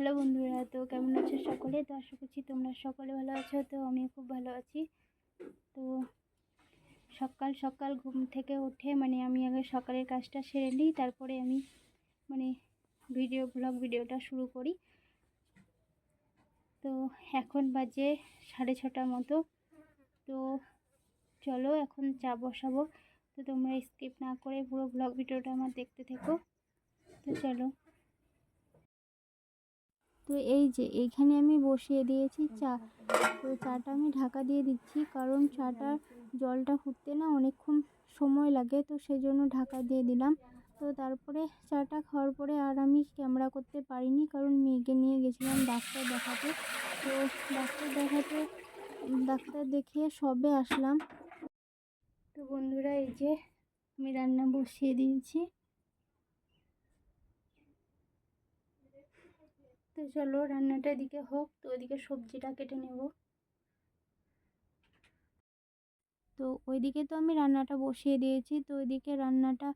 Hello বন্ধুরা, তো কেমন আছো সকলে? তো আশা করছি তোমরা সকলে ভালো আছো। তো আমি খুব ভালো আছি। তো সকাল সকাল ঘুম থেকে উঠে আমি আগে সকালের কাজটা সেরে নিই, তারপরে আমি ব্লগ ভিডিওটা শুরু করি। তো এখন বাজে 6:30 মতো। তো চলো এখন চা বসাবো। তো তোমরা স্কিপ না করে পুরো ব্লগ ভিডিওটা আমার দেখতে থেকো। তো চলো। তো এই যে এইখানে আমি বসিয়ে দিয়েছি চা। তো চাটা আমি ঢাকা দিয়ে দিচ্ছি, কারণ চাটা জলটা ফুটতে না অনেকক্ষণ সময় লাগে, তো সেই জন্য ঢাকা দিয়ে দিলাম। তো তারপরে চাটা খাওয়ার পরে আর আমি ক্যামেরা করতে পারিনি, কারণ মেয়েকে নিয়ে গেছিলাম ডাক্তার দেখাতে। তো ডাক্তার দেখিয়ে সবে আসলাম। তো বন্ধুরা, এই যে আমি রান্না বসিয়ে দিয়েছি। তো চলো রান্নাটা এদিকে হোক, তো ওইদিকে সবজিটা কেটে নেব। তো ওইদিকে তো আমি রান্নাটা বসিয়ে দিয়েছি। তো ওইদিকে রান্নাটা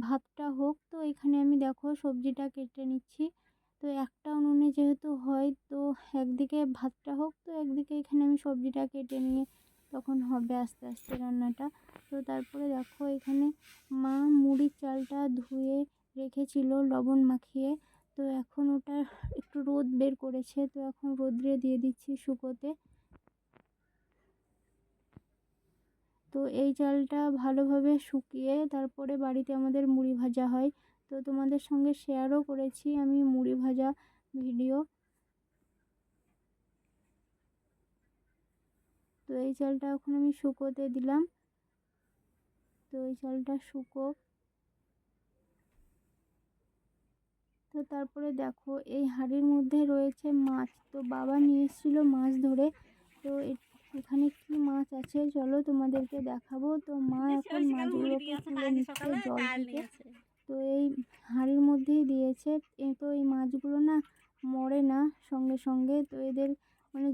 ভাতটা হোক। তো এখানে আমি দেখো সবজিটা কেটে নিচ্ছি। তো একটা উনুনে যেহেতু হয়, তো একদিকে ভাতটা হোক, তো একদিকে এখানে আমি সবজিটা কেটে নিয়ে তখন হবে আস্তে আস্তে রান্নাটা। তো তারপরে দেখো এখানে মা মুড়ির চালটা ধুয়ে রেখেছিল লবণ মাখিয়ে। তো এখন ওটা একটু রোদ বের করেছে, তো এখন রোদ্রে দিয়ে দিচ্ছি শুকোতে। তো এই চালটা ভালোভাবে শুকিয়ে তারপরে বাড়িতে আমাদের মুড়ি ভাজা হয়। তো তোমাদের সঙ্গে শেয়ারও করেছি আমি মুড়ি ভাজা ভিডিও। তো এই চালটা এখন আমি শুকোতে দিলাম। তো এই চালটা শুকোক। তো তারপরে দেখো এই হাঁড়ির মধ্যে রয়েছে মাছ। তো বাবা নিয়ে এসেছিলো মাছ ধরে। তো এখানে কি মাছ আছে চলো তোমাদেরকে দেখাবো। তো মা এখন মাছগুলোকে তুলে নিচ্ছে জল থেকে। তো এই হাঁড়ির মধ্যেই দিয়েছে। তো এই মাছগুলো না মরে না সঙ্গে সঙ্গে, তো এদের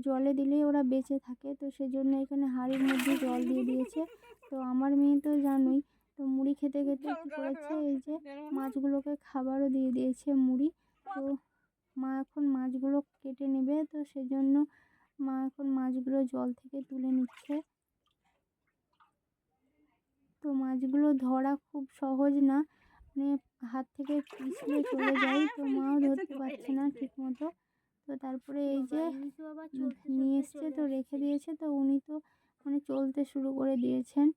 জলে দিলেই ওরা বেঁচে থাকে। তো সেজন্য এখানে হাঁড়ির মধ্যে জল দিয়ে দিয়েছে। তো আমার মেয়ে তো জানোই, তো মুড়ি খেতে খেতে কী করেছে, এই যে মাছগুলোকে খাবারও দিয়ে দিয়েছে মুড়ি। তো মা এখন মাছগুলো কেটে নেবে, তো সেজন্য মা এখন মাছগুলো জল থেকে তুলে নিচ্ছে। তো মাছগুলো ধরা খুব সহজ না, হাত থেকে পিছলে চলে যায়। তো মাও ধরতে পারছে না ঠিক মতো। তো তারপরে এই যে নিয়ে এসছে, তো রেখে দিয়েছে। তো উনি তো চলতে শুরু করে দিয়েছেন।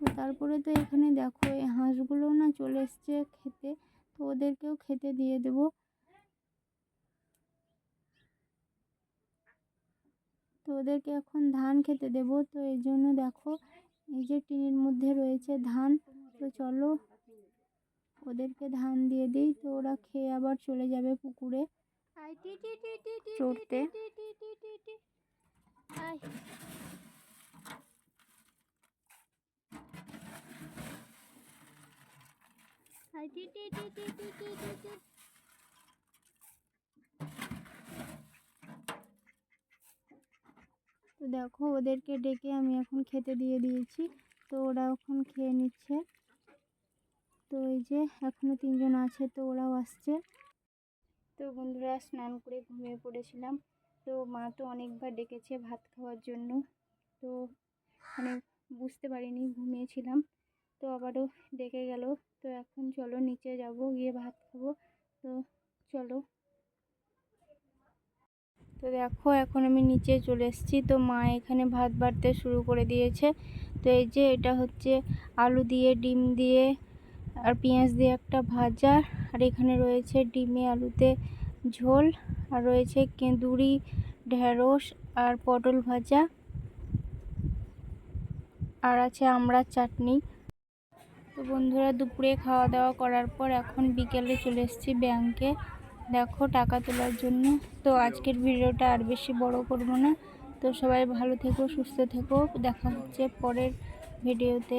তো তারপরে তো এখানে দেখো এই হাঁসগুলো না চলে এসছে খেতে। তো ওদেরকেও খেতে দিয়ে দেবো। তো ওদেরকে এখন ধান খেতে দেবো। তো এই জন্য দেখো এই যে টিনের মধ্যে রয়েছে ধান। তো চলো ওদেরকে ধান দিয়ে দিই। তো ওরা খেয়ে আবার চলে যাবে পুকুরে চড়তে। তো দেখো ওদেরকে ডেকে আমি এখন খেতে দিয়ে দিয়েছি। তো ওরা এখন খেয়ে নিচ্ছে। তো এই যে এখনো 3জন আছে, তো ওরাও আসছে। তো বন্ধুরা, স্নান করে ঘুমিয়ে পড়েছিলাম। তো মা তো অনেকবার ডেকেছে ভাত খাওয়ার জন্য। তো বুঝতে পারিনি, ঘুমিয়েছিলাম। তো আবারও ডেকে গেল। তো এখন চলো নিচে যাব, গিয়ে ভাত খাবো। তো চলো। তো দেখো এখন আমি নিচে চলে এসেছি। তো মা এখানে ভাত বাড়তে শুরু করে দিয়েছে। তো এই যে এটা হচ্ছে আলু দিয়ে, ডিম দিয়ে আর পেঁয়াজ দিয়ে একটা ভাজা। আর এখানে রয়েছে ডিমে আলুতে ঝোল, আর রয়েছে কেঁদুরি, ঢেঁড়স আর পটল ভাজা, আর আছে আমড়ার চাটনি। তো বন্ধুরা, দুপুরে খাওয়া দাওয়া করার পর এখন বিকেলে চলে এসেছি ব্যাংকে, দেখো টাকা তোলার জন্য। তো আজকের ভিডিওটা আর বেশি বড় করব না। তো সবাই ভালো থেকো, সুস্থ থেকো। দেখা হচ্ছে পরের ভিডিওতে।